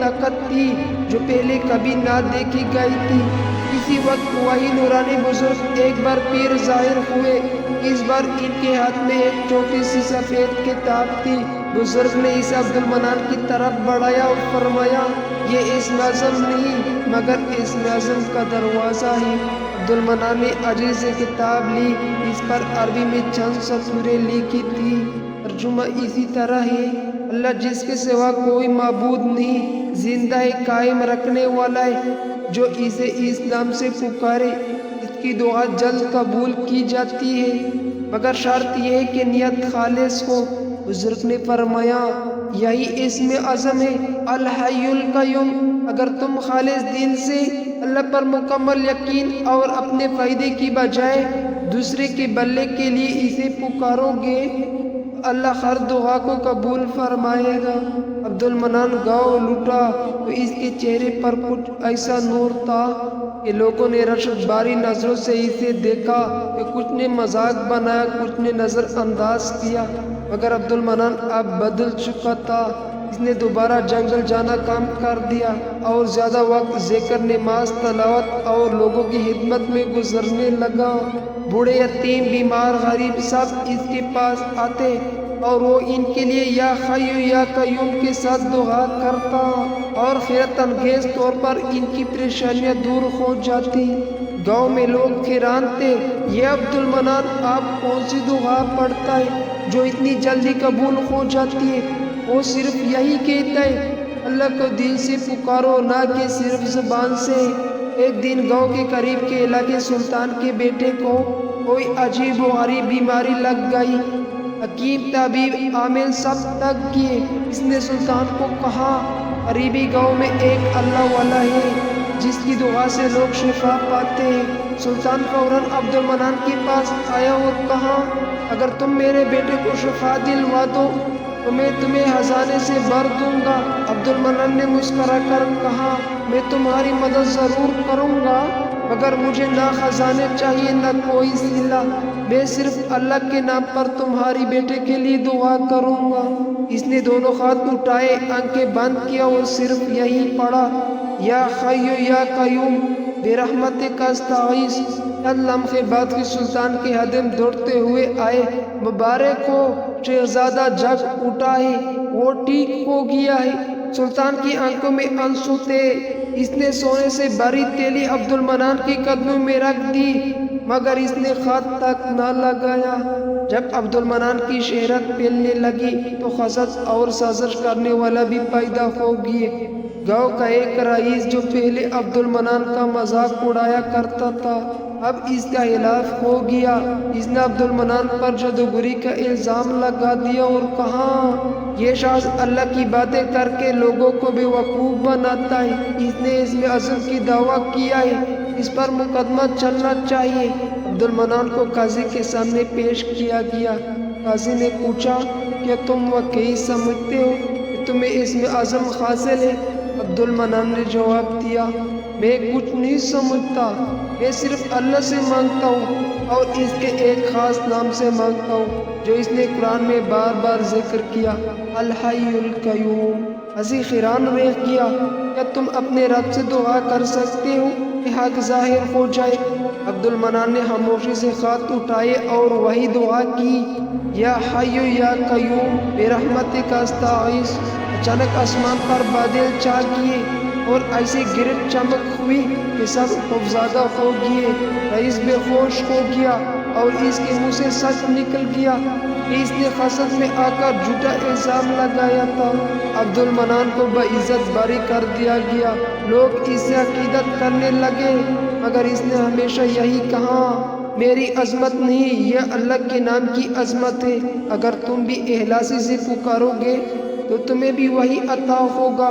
طاقت تھی جو پہلے کبھی نہ دیکھی گئی تھی۔ اسی وقت وہی نورانی بزرگ ایک بار پھر ظاہر ہوئے۔ اس بار ان کے ہاتھ میں ایک چھوٹی سی سفید کتاب تھی۔ بزرگ نے اسے عبدالمنان کی طرف بڑھایا اور فرمایا، یہ اسم اعظم نہیں مگر اسم اعظم کا دروازہ ہے۔ عبدالمنان نے عجیب سے کتاب لی، اس پر عربی میں چند سطوریں لکھی تھی۔ ترجمہ اسی طرح ہے، اللہ جس کے سوا کوئی معبود نہیں، زندہ ہے، قائم رکھنے والا ہے، جو اسے اس نام سے پکارے اس کی دعا جلد قبول کی جاتی ہے، مگر شرط یہ ہے کہ نیت خالص ہو۔ بزرگ نے فرمایا، یہی اسم اعظم ہے، الحی القیوم۔ اگر تم خالص دل سے اللہ پر مکمل یقین اور اپنے فائدے کی بجائے دوسرے کے بھلے کے لیے اسے پکارو گے، اللہ ہر دعا کو قبول فرمائے گا۔ عبدالمنان گاؤں لوٹا تو اس کے چہرے پر کچھ ایسا نور تھا کہ لوگوں نے رشک باری نظروں سے اسے دیکھا کہ کچھ نے مذاق بنایا، کچھ نے نظر انداز کیا، مگر عبدالمنان اب بدل چکا تھا۔ اس نے دوبارہ جنگل جانا کام کر دیا اور زیادہ وقت ذکر، نماز، تلاوت اور لوگوں کی خدمت میں گزرنے لگا۔ بوڑھے، یتیم، بیمار، غریب سب اس کے پاس آتے اور وہ ان کے لیے یا حی یا قیوم کے ساتھ دعا کرتا اور حیرت انگیز طور پر ان کی پریشانیاں دور ہو جاتی۔ گاؤں میں لوگ حیران تھے، یہ عبدالمنان آپ کون سی دعا پڑھتا ہے جو اتنی جلدی قبول ہو جاتی ہے؟ وہ صرف یہی کہتا ہے، اللہ کو دل سے پکارو، نہ کہ صرف زبان سے۔ ایک دن گاؤں کے قریب کے علاقے سلطان کے بیٹے کو کوئی عجیب و غریب بیماری لگ گئی۔ حکیم، طبیب، عامل سب تک کیے۔ اس نے سلطان کو کہا، قریبی گاؤں میں ایک اللہ والا ہے جس کی دعا سے لوگ شفا پاتے ہیں۔ سلطان فوراً عبدالمنان کے پاس آیا اور کہا، اگر تم میرے بیٹے کو شفا دلوا دو تو میں تمہیں خزانے سے بھر دوں گا۔ عبدالمنان نے مسکرا کر کہا، میں تمہاری مدد ضرور کروں گا، مگر مجھے نہ خزانے چاہیے نہ کوئی صلہ، میں صرف اللہ کے نام پر تمہاری بیٹے کے لیے دعا کروں گا۔ اس نے دونوں ہاتھ اٹھائے، آنکھیں بند کیا اور صرف یہی پڑھا، یا حی یا قیوم برحمتک استغیث۔ چند لمحے بعد ہی سلطان کے خادم دوڑتے ہوئے آئے، مبارک ہو، شہزادہ جگ اٹھا ہے، وہ ٹھیک ہو گیا ہے۔ سلطان کی آنکھوں میں آنسو تھے۔ اس نے سونے سے بھری تیلی عبدالمنان کے قدموں میں رکھ دی، مگر اس نے ہاتھ تک نہ لگایا۔ جب عبدالمنان کی شہرت پھیلنے لگی تو حسد اور سازش کرنے والا بھی پیدا ہو گئے۔ گاؤں کا ایک رئیس جو پہلے عبدالمنان کا مذاق اڑایا کرتا تھا، اب اس کا خلاف ہو گیا۔ اس نے عبدالمنان پر جادوگری کا الزام لگا دیا اور کہا، یہ شخص اللہ کی باتیں کر کے لوگوں کو بے وقوف بناتا ہے، اس نے اسم اعظم کی دعویٰ کیا ہے، اس پر مقدمہ چلنا چاہیے۔ عبدالمنان کو قاضی کے سامنے پیش کیا گیا۔ قاضی نے پوچھا، کیا تم واقعی سمجھتے ہو کہ تمہیں اسم اعظم حاصل ہے؟ عبدالمنان نے جواب دیا، میں کچھ نہیں سمجھتا، میں صرف اللہ سے مانگتا ہوں اور اس کے ایک خاص نام سے مانگتا ہوں جو اس نے قرآن میں بار بار ذکر کیا، الحی القیوم۔ قاضی حیران رہ گیا، کیا تم اپنے رب سے دعا کر سکتے ہو کہ حق ظاہر ہو جائے؟ عبدالمنان نے خاموشی سے ہاتھ اٹھائے اور وہی دعا کی، یا حی یا قیوم برحمتک استغیث۔ اچانک آسمان پر بادل چھا گئے اور ایسی گرج چمک ہوئی کہ سب خوفزدہ ہو گئے۔ رئیس بے ہوش ہو گیا اور اس کے منہ سے سچ نکل گیا کہ اس نے حسد میں آ کر جھوٹا الزام لگایا تھا۔ عبدالمنان کو بعزت بری کر دیا گیا، لوگ اس سے عقیدت کرنے لگے، مگر اس نے ہمیشہ یہی کہا، میری عظمت نہیں، یہ اللہ کے نام کی عظمت ہے۔ اگر تم بھی اخلاص سے پکارو گے تو تمہیں بھی وہی عطا ہوگا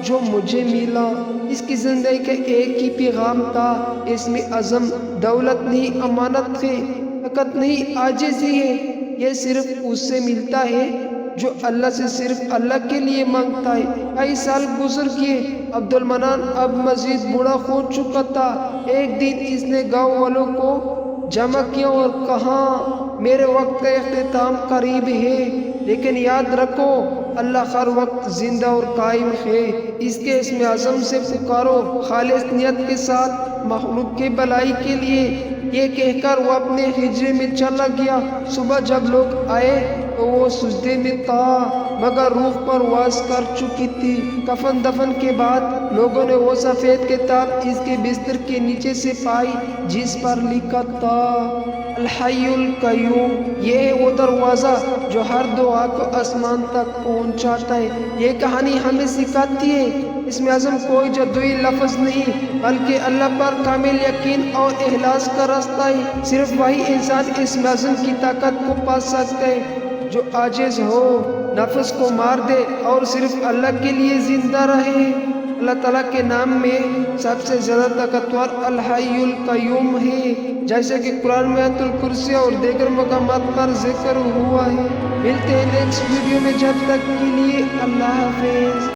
جو مجھے ملا۔ اس کی زندگی کا ایک ہی پیغام تھا، اسم اعظم دولت نہیں، امانت ہے، طاقت نہیں، عاجزی ہے۔ یہ صرف اس سے ملتا ہے جو اللہ سے صرف اللہ کے لیے مانگتا ہے۔ کئی سال گزر گئے، عبدالمنان اب مزید بوڑھا ہو چکا تھا۔ ایک دن اس نے گاؤں والوں کو جمع کیا اور کہا، میرے وقت کا اختتام قریب ہے، لیکن یاد رکھو اللہ ہر وقت زندہ اور قائم ہے، اس کے اسم اعظم سے پکارو خالص نیت کے ساتھ مخلوق کے بھلائی کے لیے۔ یہ کہہ کر وہ اپنے حجرے میں چلا گیا۔ صبح جب لوگ آئے تو وہ سجدے میں تھا مگر روح پرواز کر چکی تھی۔ کفن دفن کے بعد لوگوں نے وہ سفید کتاب اس کے بستر کے نیچے سے پائی جس پر لکھا تھا الحی القیوم۔ یہ ہے وہ دروازہ جو ہر دعا کو آسمان تک پہنچاتا ہے۔ یہ کہانی ہمیں سکھاتی ہے اسم اعظم کوئی جادوئی لفظ نہیں بلکہ اللہ پر کامل یقین اور اخلاص کا راستہ ہے۔ صرف وہی انسان اسم اعظم کی طاقت کو پا سکتا ہے جو عاجز ہو، نفس کو مار دے اور صرف اللہ کے لیے زندہ رہے۔ اللہ تعالیٰ کے نام میں سب سے زیادہ طاقتور الحی القیوم ہے، جیسے کہ قرآن میں آیت الکرسی اور دیگر مقامات پر ذکر ہوا ہے۔ ملتے ہیں نیکسٹ ویڈیو میں، جب تک کے لیے اللہ حافظ۔